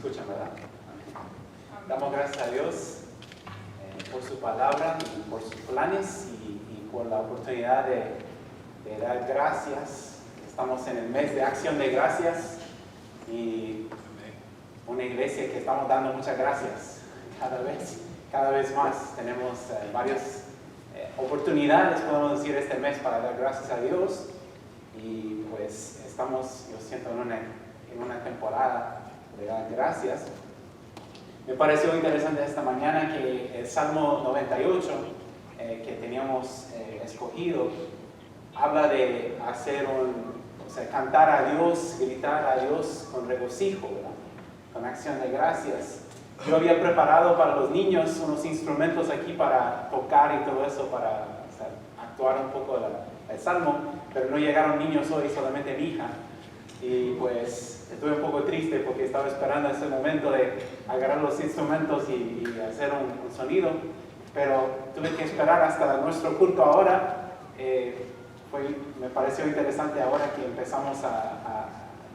escuchan, ¿verdad? Damos gracias a Dios por su palabra y por sus planes y por la oportunidad de dar gracias. Estamos en el mes de acción de gracias y una iglesia que estamos dando muchas gracias cada vez más. Tenemos varias oportunidades, podemos decir, este mes para dar gracias a Dios y pues estamos, yo siento, en una temporada de dar gracias. Me pareció interesante esta mañana que el Salmo 98 que teníamos escogido habla de cantar a Dios, gritar a Dios con regocijo, ¿verdad? Con acción de gracias. Yo había preparado para los niños unos instrumentos aquí para tocar y todo eso, para actuar un poco el Salmo, pero no llegaron niños hoy, solamente mi hija. Y pues estuve un poco triste porque estaba esperando ese momento de agarrar los instrumentos y hacer un sonido, pero tuve que esperar hasta nuestro culto ahora. Me pareció interesante ahora que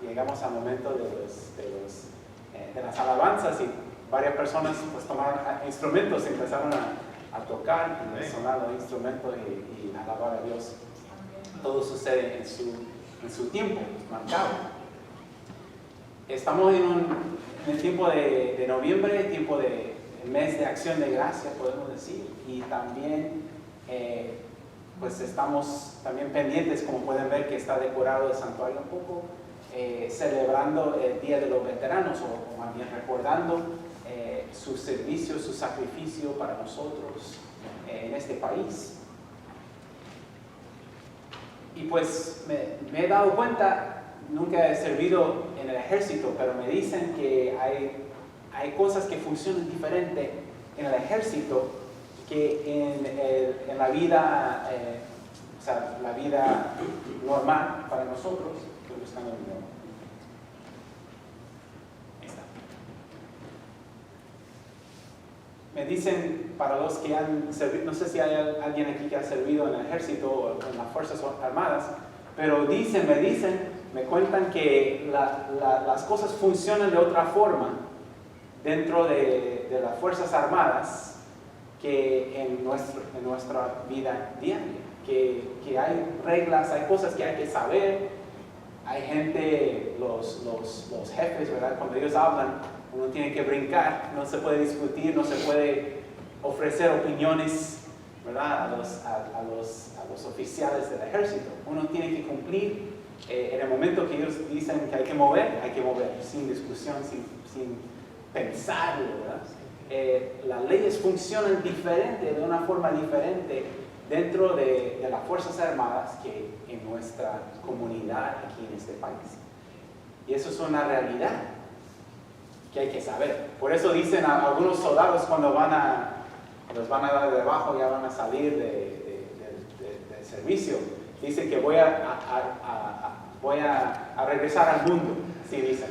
llegamos al momento de las alabanzas y varias personas pues tomaron instrumentos y empezaron a tocar y sonar los instrumentos y alabar a Dios. Todo sucede en su tiempo marcado. Estamos en el tiempo de noviembre, tiempo de mes de acción de gracias, podemos decir, y también pues estamos también pendientes, como pueden ver, que está decorado el santuario un poco, celebrando el Día de los Veteranos, o más bien recordando su servicio, su sacrificio para nosotros en este país. Y pues me he dado cuenta, nunca he servido en el ejército, pero me dicen que hay cosas que funcionan diferente en el ejército que en la vida, la vida normal para nosotros. Estoy buscando el video. Ahí está. Me dicen, para los que han servido, no sé si hay alguien aquí que ha servido en el ejército o en las Fuerzas Armadas, pero me cuentan que las cosas funcionan de otra forma dentro de las Fuerzas Armadas que en nuestra vida diaria, que hay reglas, hay cosas que hay que saber, hay gente, los jefes, ¿verdad? Cuando ellos hablan, uno tiene que brincar, no se puede discutir, no se puede ofrecer opiniones, ¿verdad? A los oficiales del ejército. Uno tiene que cumplir en el momento que ellos dicen que hay que mover, sin discusión, sin pensarlo, ¿verdad? Las leyes funcionan diferente, de una forma diferente dentro de las Fuerzas Armadas que en nuestra comunidad aquí en este país. Y eso es una realidad que hay que saber. Por eso dicen a algunos soldados cuando los van a dar de bajo, ya van a salir del servicio, dicen que voy a regresar al mundo, así dicen,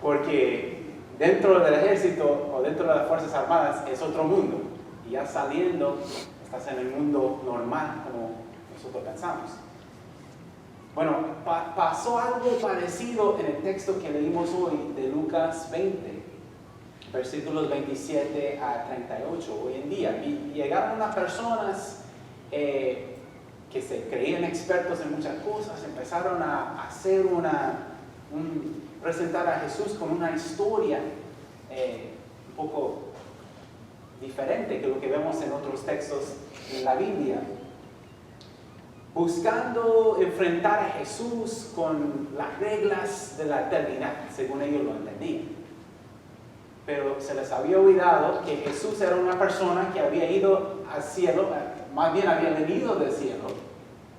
porque dentro del ejército o dentro de las Fuerzas Armadas es otro mundo, y ya saliendo estás en el mundo normal como nosotros pensamos. Bueno, pasó algo parecido en el texto que leímos hoy de Lucas 20, versículos 27 a 38. Hoy en día llegaron unas personas que se creían expertos en muchas cosas, empezaron a hacer presentar a Jesús con una historia un poco diferente que lo que vemos en otros textos en la Biblia, buscando enfrentar a Jesús con las reglas de la eternidad, según ellos lo entendían. Pero se les había olvidado que Jesús era una persona que había ido al cielo, más bien había venido del cielo,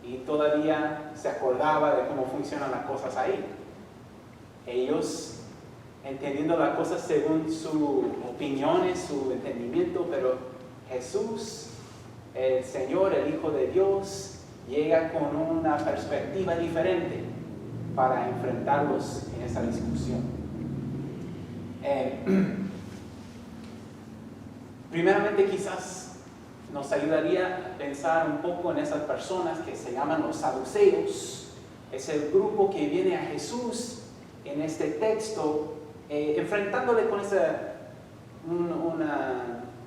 y todavía se acordaba de cómo funcionan las cosas ahí. Ellos entendiendo las cosas según sus opiniones, su entendimiento, pero Jesús, el Señor, el Hijo de Dios, llega con una perspectiva diferente para enfrentarlos en esa discusión. Primeramente, quizás nos ayudaría a pensar un poco en esas personas que se llaman los saduceos. Es el grupo que viene a Jesús en este texto enfrentándole con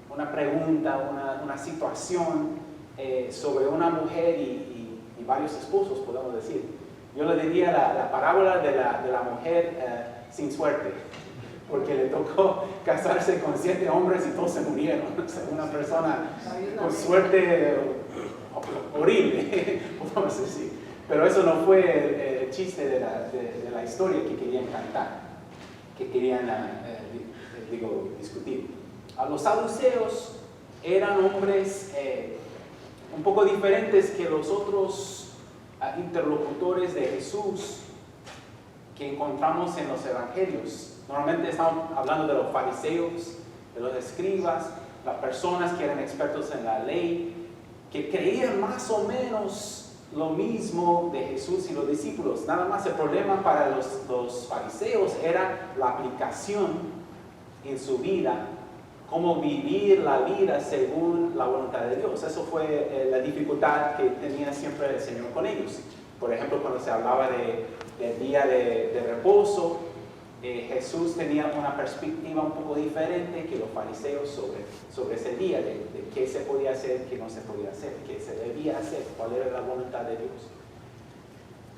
una pregunta, una situación sobre una mujer y varios esposos, podemos decir. Yo le diría la parábola de la mujer sin suerte, porque le tocó casarse con 7 hombres y todos se murieron. O sea, una persona con suerte horrible, podemos decir. Pero eso no fue el chiste de la historia que querían cantar, que querían discutir. Los saduceos eran hombres un poco diferentes que los otros interlocutores de Jesús que encontramos en los evangelios. Normalmente estamos hablando de los fariseos, de los escribas, las personas que eran expertos en la ley, que creían más o menos lo mismo de Jesús y los discípulos. Nada más el problema para los fariseos era la aplicación en su vida, cómo vivir la vida según la voluntad de Dios. Eso fue la dificultad que tenía siempre el Señor con ellos. Por ejemplo, cuando se hablaba del día de reposo, Jesús tenía una perspectiva un poco diferente que los fariseos sobre ese día, de qué se podía hacer, qué no se podía hacer, qué se debía hacer, cuál era la voluntad de Dios.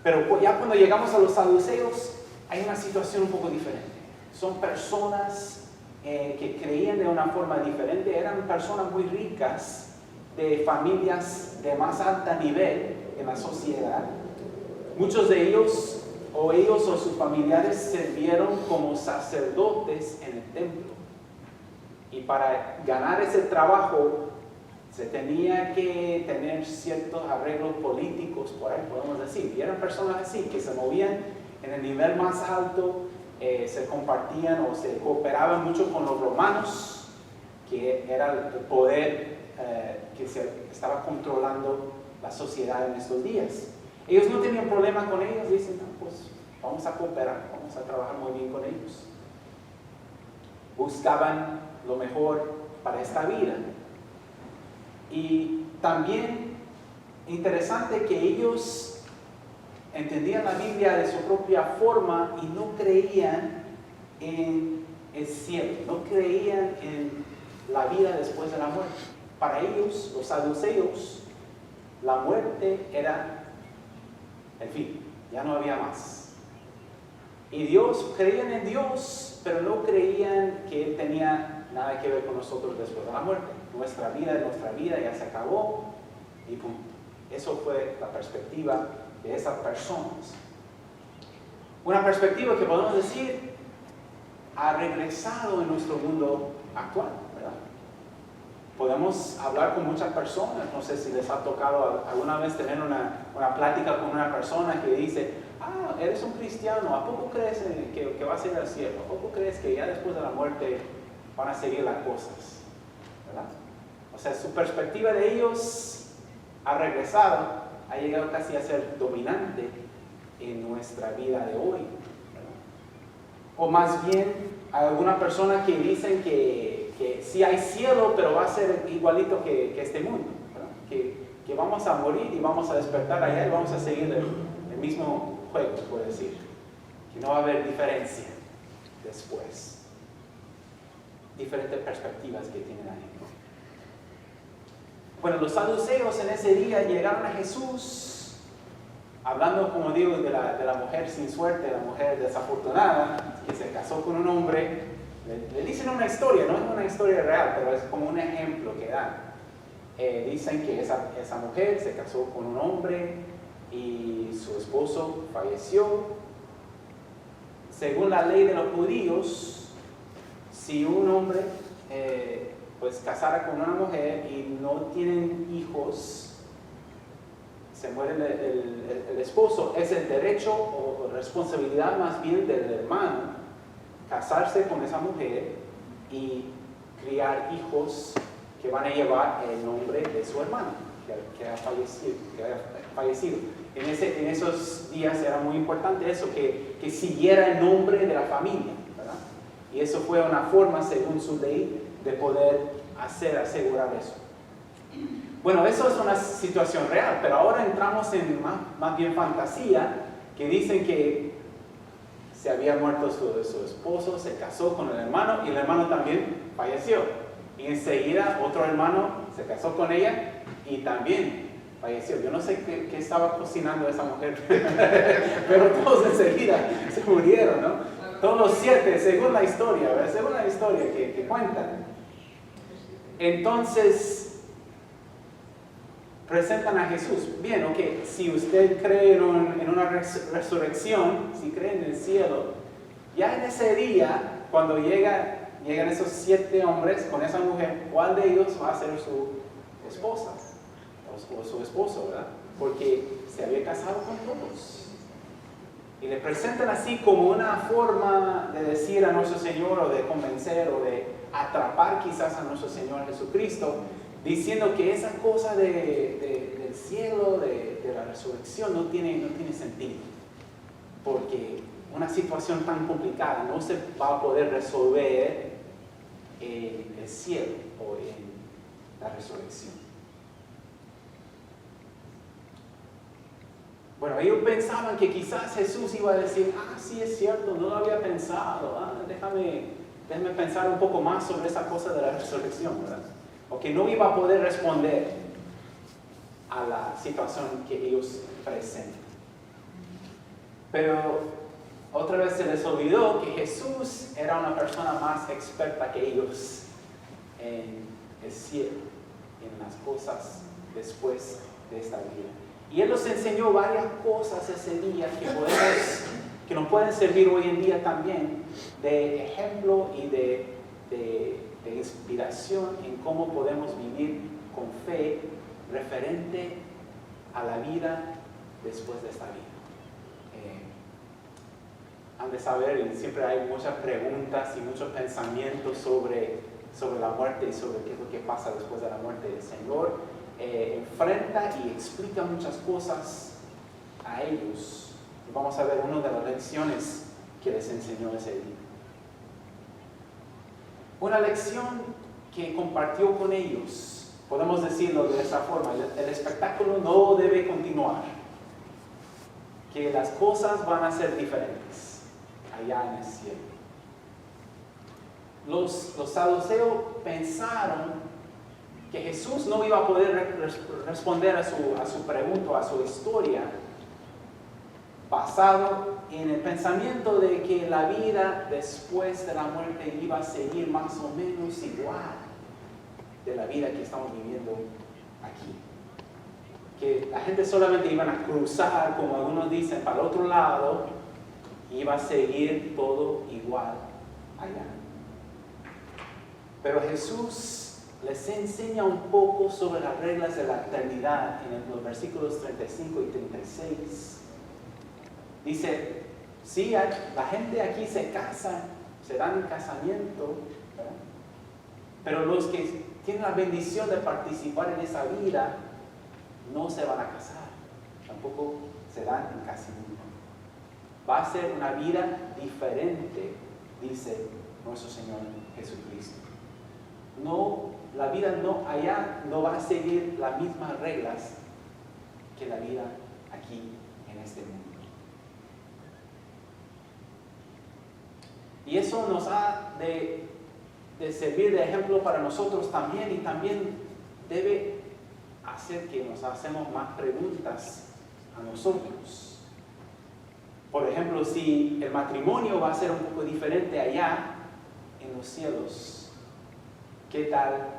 Pero ya cuando llegamos a los saduceos, hay una situación un poco diferente. Son personas que creían de una forma diferente, eran personas muy ricas, de familias de más alto nivel en la sociedad. Muchos de ellos o sus familiares sirvieron como sacerdotes en el templo. Y para ganar ese trabajo se tenía que tener ciertos arreglos políticos, por ahí podemos decir. Y eran personas así, que se movían en el nivel más alto, se compartían o se cooperaban mucho con los romanos, que era el poder que se estaba controlando la sociedad en estos días. Ellos no tenían problema con ellos, dicen, no, pues vamos a cooperar, vamos a trabajar muy bien con ellos. Buscaban lo mejor para esta vida. Y también interesante que ellos entendían la Biblia de su propia forma y no creían en el cielo, no creían en la vida después de la muerte. Para ellos, los saduceos, la muerte era el fin, ya no había más. Y creían en Dios, pero no creían que Él tenía nada que ver con nosotros después de la muerte. Nuestra vida ya se acabó y punto. Eso fue la perspectiva de esas personas. Una perspectiva que podemos decir ha regresado en nuestro mundo actual, ¿verdad? Podemos hablar con muchas personas, no sé si les ha tocado alguna vez tener una plática con una persona que dice, eres un cristiano, ¿a poco crees que vas a ir al cielo? ¿A poco crees que ya después de la muerte van a seguir las cosas? ¿Verdad? O sea, su perspectiva de ellos ha regresado, ha llegado casi a ser dominante en nuestra vida de hoy, ¿verdad? O más bien, hay alguna persona que dicen que sí hay cielo, pero va a ser igualito que este mundo, ¿verdad? Que vamos a morir y vamos a despertar allá y vamos a seguir el mismo juego, por decir, que no va a haber diferencia después. Diferentes perspectivas que tiene la gente. Bueno, los saduceos en ese día llegaron a Jesús, hablando, como digo, de la mujer sin suerte, la mujer desafortunada, que se casó con un hombre. Le dicen una historia, no es una historia real, pero es como un ejemplo que dan. Dicen que esa mujer se casó con un hombre y su esposo falleció. Según la ley de los judíos, si un hombre pues casara con una mujer y no tienen hijos, se muere el esposo, es el derecho o responsabilidad más bien del hermano casarse con esa mujer y criar hijos que van a llevar el nombre de su hermano que ha fallecido. En esos días era muy importante eso, que siguiera el nombre de la familia, ¿verdad? Y eso fue una forma, según su ley, de poder asegurar eso. Bueno, eso es una situación real, pero ahora entramos en más bien fantasía, que dicen que se había muerto su esposo, se casó con el hermano y el hermano también falleció. Y enseguida otro hermano se casó con ella y también falleció. Yo no sé qué estaba cocinando esa mujer, pero todos enseguida se murieron, ¿no? Todos los 7, según la historia, ¿verdad? Según la historia que cuentan. Entonces, presentan a Jesús. Bien, ok, si usted cree en una resurrección, si cree en el cielo, ya en ese día, cuando llegan esos 7 hombres con esa mujer, ¿cuál de ellos va a ser su esposa? O su esposo, ¿verdad? Porque se había casado con todos. Y le presentan así como una forma de decir a nuestro Señor, o de convencer, o de atrapar quizás a nuestro Señor Jesucristo, diciendo que esa cosa del cielo, de la resurrección, no tiene sentido. Porque una situación tan complicada no se va a poder resolver en el cielo o en la resurrección. Bueno, ellos pensaban que quizás Jesús iba a decir, sí es cierto, no lo había pensado, déjame pensar un poco más sobre esa cosa de la resurrección, ¿verdad? O que no iba a poder responder a la situación que ellos presentan. Pero otra vez se les olvidó que Jesús era una persona más experta que ellos en el cielo, en las cosas después de esta vida. Y Él nos enseñó varias cosas ese día que nos pueden servir hoy en día también de ejemplo y de inspiración en cómo podemos vivir con fe referente a la vida después de esta vida. Han de saber, y siempre hay muchas preguntas y muchos pensamientos sobre la muerte y sobre qué es lo que pasa después de la muerte del Señor. Enfrenta y explica muchas cosas a ellos. Y vamos a ver una de las lecciones que les enseñó ese día. Una lección que compartió con ellos, podemos decirlo de esa forma: el espectáculo no debe continuar, que las cosas van a ser diferentes allá en el cielo. Los saduceos pensaron que Jesús no iba a poder responder a su pregunta, a su historia, basado en el pensamiento de que la vida después de la muerte iba a seguir más o menos igual de la vida que estamos viviendo aquí. Que la gente solamente iban a cruzar, como algunos dicen, para el otro lado, y iba a seguir todo igual allá. Pero Jesús les enseña un poco sobre las reglas de la eternidad en los versículos 35 y 36. Dice, sí, la gente aquí se casa, se dan casamiento, ¿verdad? Pero los que tienen la bendición de participar en esa vida no se van a casar, tampoco se dan en casamiento. Va a ser una vida diferente, dice nuestro Señor Jesucristo. La vida allá no va a seguir las mismas reglas que la vida aquí en este mundo. Y eso nos ha de servir de ejemplo para nosotros también, y también debe hacer que nos hacemos más preguntas a nosotros. Por ejemplo, si el matrimonio va a ser un poco diferente allá en los cielos, ¿qué tal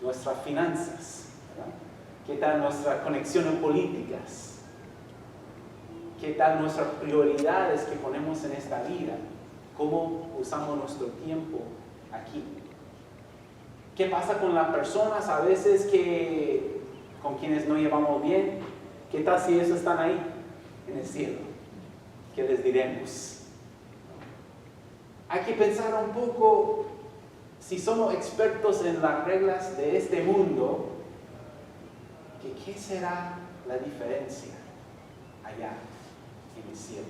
nuestras finanzas? ¿Verdad? ¿Qué tal nuestras conexiones políticas? ¿Qué tal nuestras prioridades que ponemos en esta vida? ¿Cómo usamos nuestro tiempo aquí? ¿Qué pasa con las personas a veces con quienes no llevamos bien? ¿Qué tal si ellos están ahí en el cielo? ¿Qué les diremos? Hay que pensar un poco. Si somos expertos en las reglas de este mundo, ¿qué será la diferencia allá en el cielo?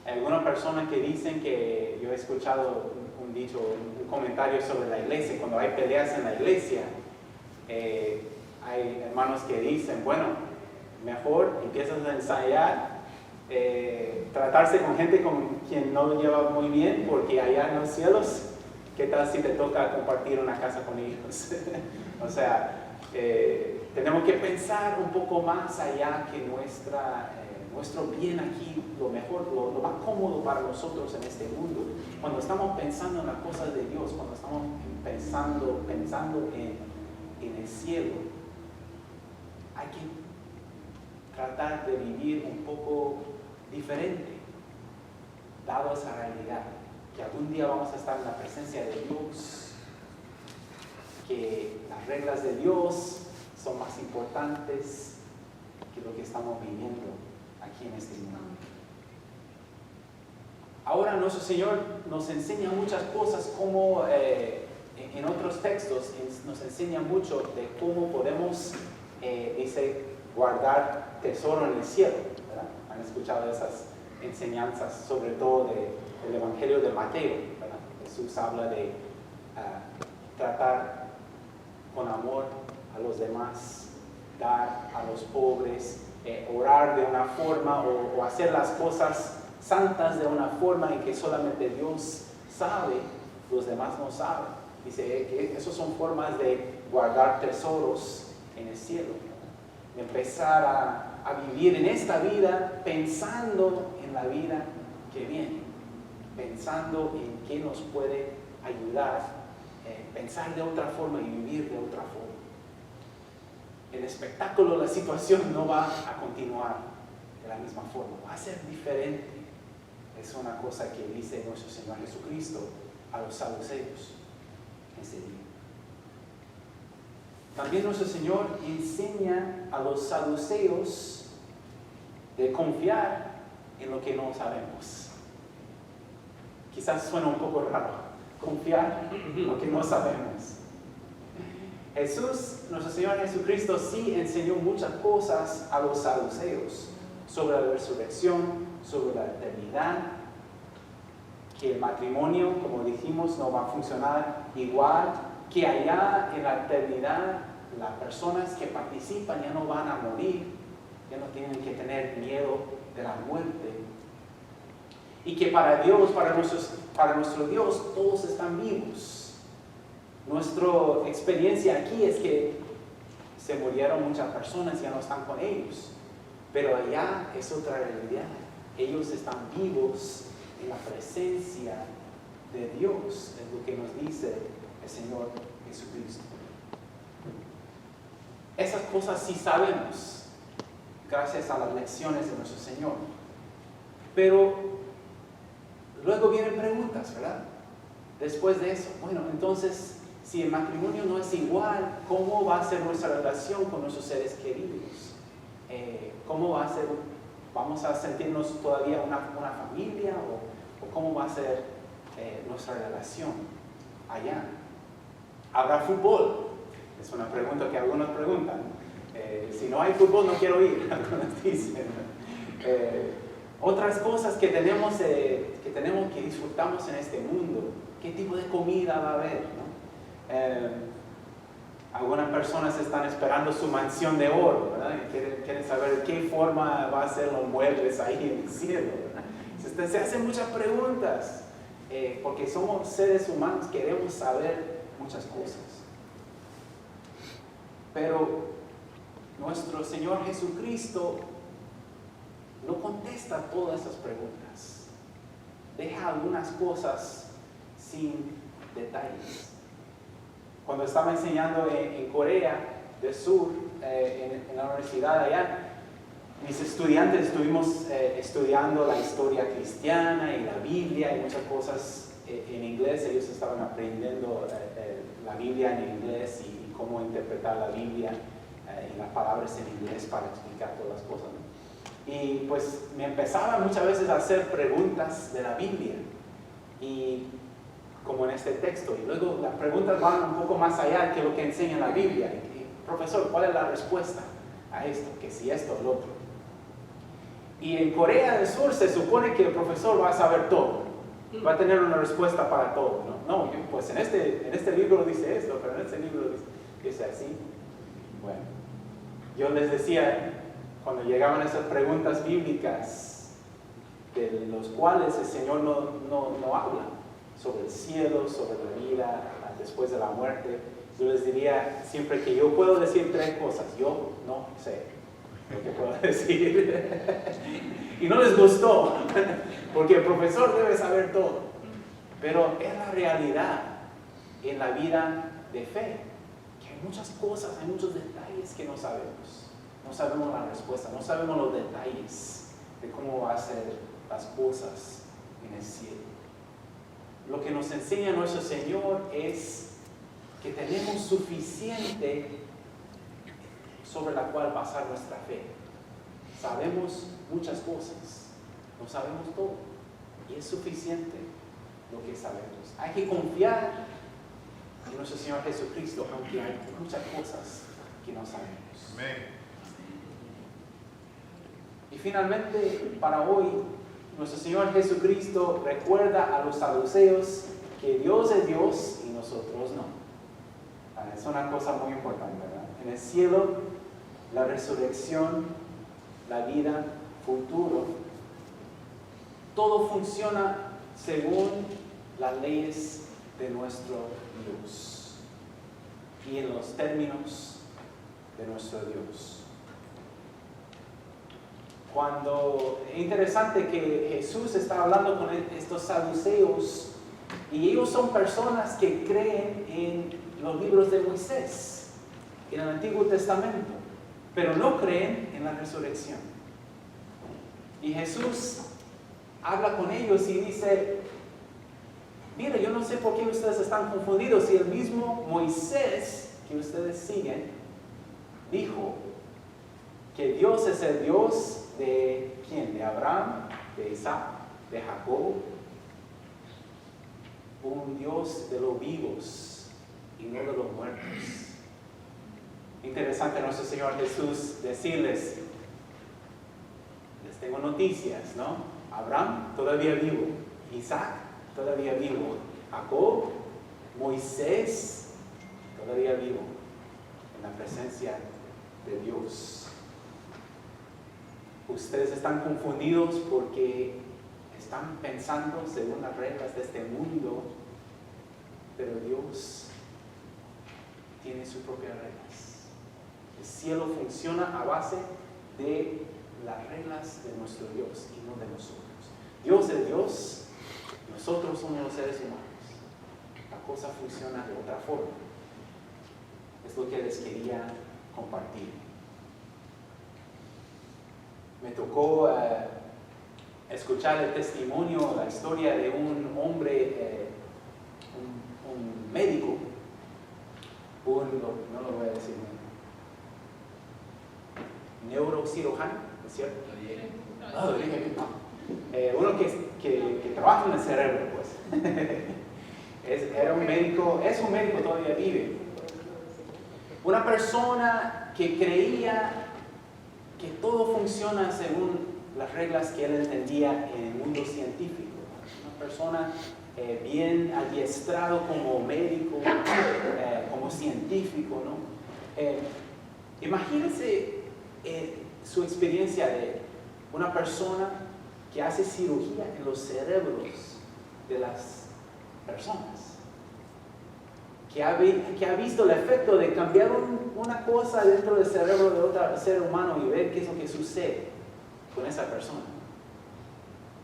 Hay algunas personas que dicen que, yo he escuchado un dicho, un comentario sobre la iglesia, cuando hay peleas en la iglesia, hay hermanos que dicen, bueno, mejor empiezas a ensayar tratarse con gente con quien no lo lleva muy bien, porque allá en los cielos, ¿qué tal si te toca compartir una casa con ellos? O sea, tenemos que pensar un poco más allá que nuestro bien aquí, lo mejor, lo más cómodo para nosotros en este mundo. Cuando estamos pensando en las cosas de Dios, cuando estamos pensando en el cielo, hay que tratar de vivir un poco diferente, dado esa realidad, que algún día vamos a estar en la presencia de Dios, que las reglas de Dios son más importantes que lo que estamos viviendo aquí en este mundo. Ahora nuestro Señor nos enseña muchas cosas, como en otros textos nos enseña mucho de cómo podemos, dice, guardar tesoro en el cielo, ¿verdad? Han escuchado esas enseñanzas, sobre todo del Evangelio de Mateo, ¿verdad? Jesús habla de tratar con amor a los demás, dar a los pobres, orar de una forma o hacer las cosas santas de una forma en que solamente Dios sabe, los demás no saben. Dice que esas son formas de guardar tesoros en el cielo, ¿no? De empezar a vivir en esta vida pensando en la vida que viene, pensando en qué nos puede ayudar, pensar de otra forma y vivir de otra forma. El espectáculo, la situación no va a continuar de la misma forma, va a ser diferente. Es una cosa que dice nuestro Señor Jesucristo a los saduceos ese día. También nuestro Señor enseña a los saduceos de confiar en lo que no sabemos. Quizás suena un poco raro, confiar en lo que no sabemos. Jesús, nuestro Señor Jesucristo, sí enseñó muchas cosas a los saduceos sobre la resurrección, sobre la eternidad, que el matrimonio, como dijimos, no va a funcionar igual, que allá en la eternidad las personas que participan ya no van a morir, ya no tienen que tener miedo de la muerte, y que para Dios, para nuestro Dios, todos están vivos. Nuestra experiencia aquí es que se murieron muchas personas y ya no están con ellos, pero allá es otra realidad. Ellos están vivos en la presencia de Dios, es lo que nos dice el Señor Jesucristo. Esas cosas sí sabemos, gracias a las lecciones de nuestro Señor. Pero luego vienen preguntas, ¿verdad? Después de eso, bueno, entonces, si el matrimonio no es igual, ¿cómo va a ser nuestra relación con nuestros seres queridos? ¿Cómo va a ser? ¿Vamos a sentirnos todavía una familia? ¿O cómo va a ser nuestra relación allá? ¿Habrá fútbol? Es una pregunta que algunos preguntan. Si no hay fútbol, no quiero ir, algunos dicen. Otras cosas que tenemos que disfrutamos en este mundo. ¿Qué tipo de comida va a haber, ¿no? Algunas personas están esperando su mansión de oro, ¿verdad? Y quieren saber qué forma va a ser los muebles ahí en el cielo, ¿verdad? Se hacen muchas preguntas, porque somos seres humanos, queremos saber muchas cosas. Pero nuestro Señor Jesucristo no contesta todas esas preguntas. Deja algunas cosas sin detalles. Cuando estaba enseñando en Corea del Sur, en la universidad allá, mis estudiantes estuvimos estudiando la historia cristiana y la Biblia y muchas cosas en inglés. Ellos estaban aprendiendo la Biblia en inglés y cómo interpretar la Biblia y las palabras en inglés para explicar todas las cosas, ¿no? Y pues me empezaba muchas veces a hacer preguntas de la Biblia, y como en este texto, y luego las preguntas van un poco más allá que lo que enseña la Biblia. Profesor, ¿cuál es la respuesta a esto? Que si esto o lo otro. Y en Corea del Sur se supone que el profesor va a saber todo, va a tener una respuesta para todo, ¿no? No, pues en este libro dice esto, pero en este libro dice así. Bueno, yo les decía, cuando llegaban esas preguntas bíblicas, de los cuales el Señor no habla, sobre el cielo, sobre la vida después de la muerte. Yo les diría siempre que yo puedo decir 3 cosas. Yo no sé lo que puedo decir. Y no les gustó, porque el profesor debe saber todo. Pero es la realidad en la vida de fe, que hay muchas cosas, hay muchos detalles que no sabemos. No sabemos la respuesta, no sabemos los detalles de cómo va a ser las cosas en el cielo. Lo que nos enseña nuestro Señor es que tenemos suficiente sobre la cual basar nuestra fe. Sabemos muchas cosas, no sabemos todo, y es suficiente lo que sabemos. Hay que confiar en nuestro Señor Jesucristo, aunque hay muchas cosas que no sabemos. Amén. Y finalmente, para hoy, nuestro Señor Jesucristo recuerda a los saduceos que Dios es Dios y nosotros no. Es una cosa muy importante, ¿verdad? En el cielo, la resurrección, la vida, futuro, todo funciona según las leyes de nuestro Dios y en los términos de nuestro Dios. Es interesante que Jesús está hablando con estos saduceos, y ellos son personas que creen en los libros de Moisés, en el Antiguo Testamento, pero no creen en la resurrección. Y Jesús habla con ellos y dice: mira, yo no sé por qué ustedes están confundidos, si el mismo Moisés que ustedes siguen dijo que Dios es el Dios de ¿quién? De Abraham, de Isaac, de Jacob, un Dios de los vivos y no de los muertos. Interesante nuestro Señor Jesús decirles: les tengo noticias, ¿no? Abraham todavía vivo, Isaac todavía vivo, Jacob, Moisés todavía vivo en la presencia de Dios. Ustedes están confundidos porque están pensando según las reglas de este mundo, pero Dios tiene sus propias reglas. El cielo funciona a base de las reglas de nuestro Dios y no de nosotros. Dios es Dios, nosotros somos los seres humanos. La cosa funciona de otra forma. Es lo que les quería compartir. Me tocó escuchar el testimonio, la historia de un hombre, un médico, no lo voy a decir, neurocirujano, ¿no es cierto? No, lo dije bien, no. Uno que trabaja en el cerebro, pues. Era un médico, es un médico, todavía vive. Una persona que creía que todo funciona según las reglas que él entendía en el mundo científico. Una persona bien adiestrado como médico, como científico, ¿no? Imagínense su experiencia de una persona que hace cirugía en los cerebros de las personas, que ha visto el efecto de cambiar una cosa dentro del cerebro de otro ser humano y ver qué es lo que sucede con esa persona.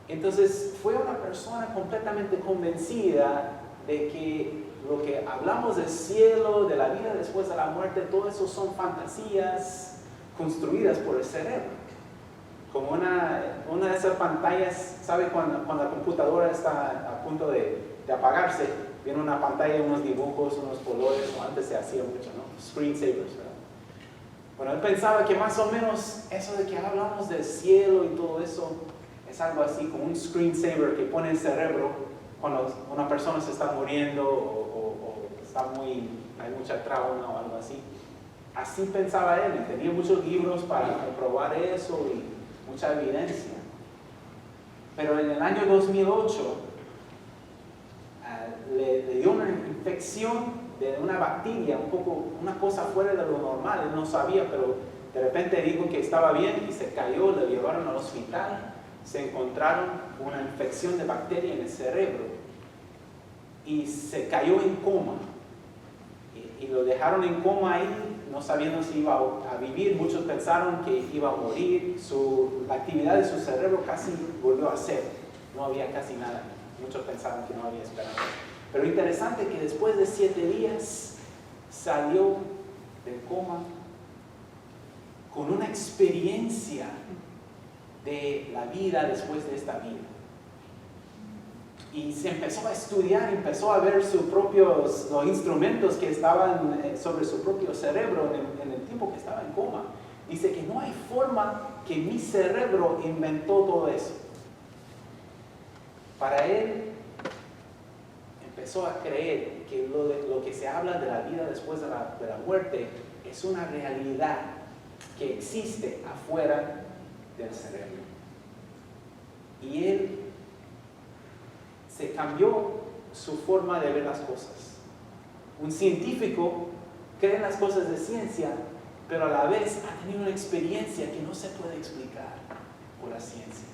Entonces fue una persona completamente convencida de que lo que hablamos del cielo, de la vida después de la muerte, todo eso son fantasías construidas por el cerebro. Como una de esas pantallas, ¿sabe? Cuando la computadora está a punto de apagarse, viene una pantalla, unos dibujos, unos colores, o antes se hacía mucho, ¿no? Screensavers, ¿verdad? Bueno, él pensaba que más o menos eso de que hablamos del cielo y todo eso es algo así como un screensaver que pone el cerebro cuando una persona se está muriendo o hay mucha trauma o algo así. Así pensaba él, y tenía muchos libros para comprobar eso y mucha evidencia. Pero en el año 2008 le dio una infección de una bacteria, una cosa fuera de lo normal. Él no sabía, pero de repente dijo que estaba bien y se cayó, le llevaron al hospital, se encontraron una infección de bacteria en el cerebro y se cayó en coma. Y lo dejaron en coma ahí, no sabiendo si iba a vivir. Muchos pensaron que iba a morir. La actividad de su cerebro casi volvió a cero. No había casi nada. Muchos pensaron que no había esperanza. Pero interesante que después de 7 días salió del coma con una experiencia de la vida después de esta vida. Y se empezó a estudiar, empezó a ver los instrumentos que estaban sobre su propio cerebro en el tiempo que estaba en coma. Dice que no hay forma que mi cerebro inventó todo eso. Para él, empezó a creer que lo que se habla de la vida después de la muerte es una realidad que existe afuera del cerebro. Y él se cambió su forma de ver las cosas. Un científico cree en las cosas de ciencia, pero a la vez ha tenido una experiencia que no se puede explicar por la ciencia.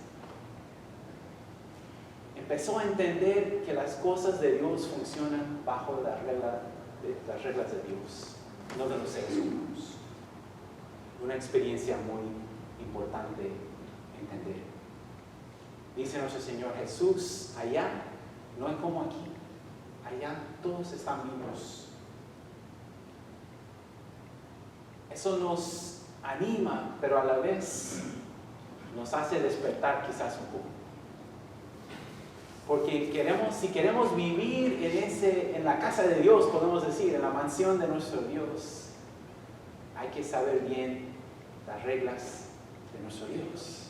Empezó a entender que las cosas de Dios funcionan bajo las reglas de Dios, no de los seres humanos. Una experiencia muy importante entender. Dice nuestro Señor Jesús, allá no es como aquí, allá todos están vivos. Eso nos anima, pero a la vez nos hace despertar quizás un poco. Porque si queremos vivir en la casa de Dios, podemos decir, en la mansión de nuestro Dios, hay que saber bien las reglas de nuestro Dios.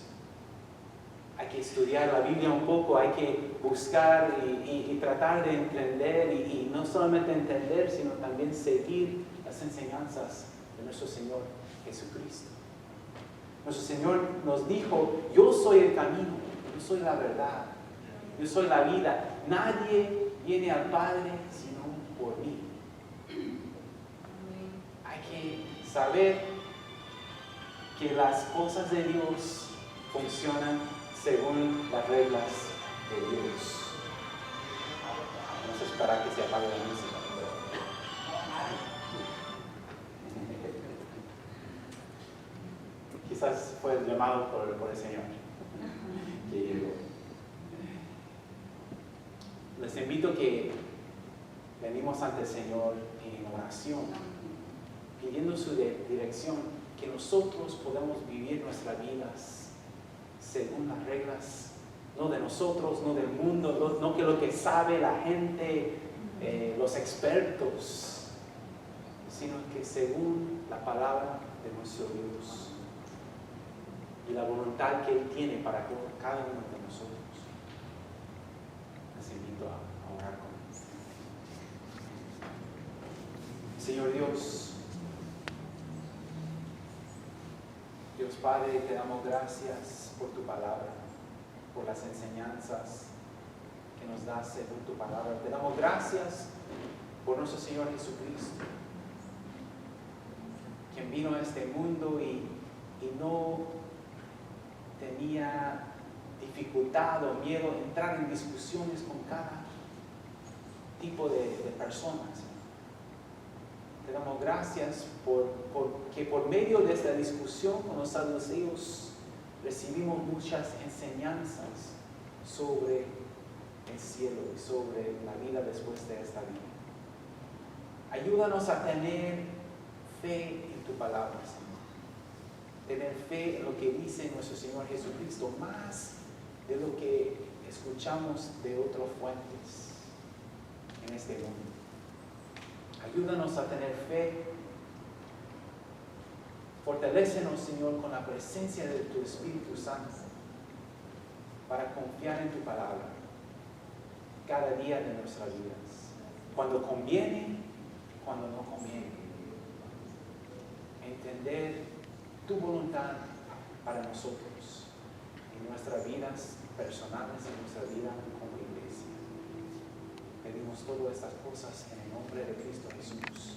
Hay que estudiar la Biblia un poco, hay que buscar y tratar de entender y no solamente entender, sino también seguir las enseñanzas de nuestro Señor Jesucristo. Nuestro Señor nos dijo, yo soy el camino, yo soy la verdad, yo soy la vida. Nadie viene al Padre sino por mí. Hay que saber que las cosas de Dios funcionan según las reglas de Dios. Vamos a esperar que se apague la música. Quizás fue el llamado por el Señor que llegó. Les invito que venimos ante el Señor en oración, pidiendo su dirección, que nosotros podamos vivir nuestras vidas según las reglas, no de nosotros, no del mundo, no que lo que sabe la gente, los expertos, sino que según la palabra de nuestro Dios y la voluntad que Él tiene para cada uno de nosotros. Les invito a orar con Él. Señor Dios Padre, te damos gracias por tu palabra, por las enseñanzas que nos das según tu palabra. Te damos gracias por nuestro Señor Jesucristo, quien vino a este mundo y no tenía dificultad o miedo de entrar en discusiones con cada tipo de personas. Te damos gracias porque por medio de esta discusión con los saduceos recibimos muchas enseñanzas sobre el cielo y sobre la vida después de esta vida. Ayúdanos a tener fe en tu palabra, Señor. Tener fe en lo que dice nuestro Señor Jesucristo, más de lo que escuchamos de otras fuentes en este mundo. Ayúdanos a tener fe. Fortalécenos, Señor, con la presencia de tu Espíritu Santo para confiar en tu palabra cada día de nuestras vidas. Cuando conviene, cuando no conviene. Entender tu voluntad para nosotros en nuestras vidas personales, en nuestra vida como iglesia. Pedimos todas estas cosas en el nombre de Cristo Jesús.